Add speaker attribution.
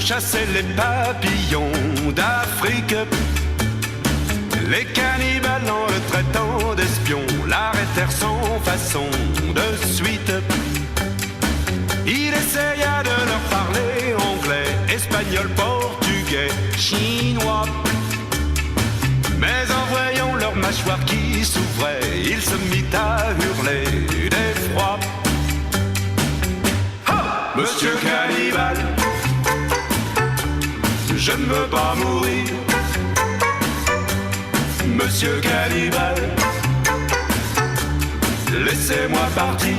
Speaker 1: chassaient les papillons d'Afrique. Les cannibales, en le traitant d'espion, l'arrêtèrent sans façon de suite. Il essaya de leur parler anglais, espagnol, portugais, chinois. Mais en voyant leur mâchoire qui s'ouvrait, il se mit à hurler d'effroi. Ah, Monsieur Cannibal, je ne veux pas mourir. Monsieur Cannibal, laissez-moi partir.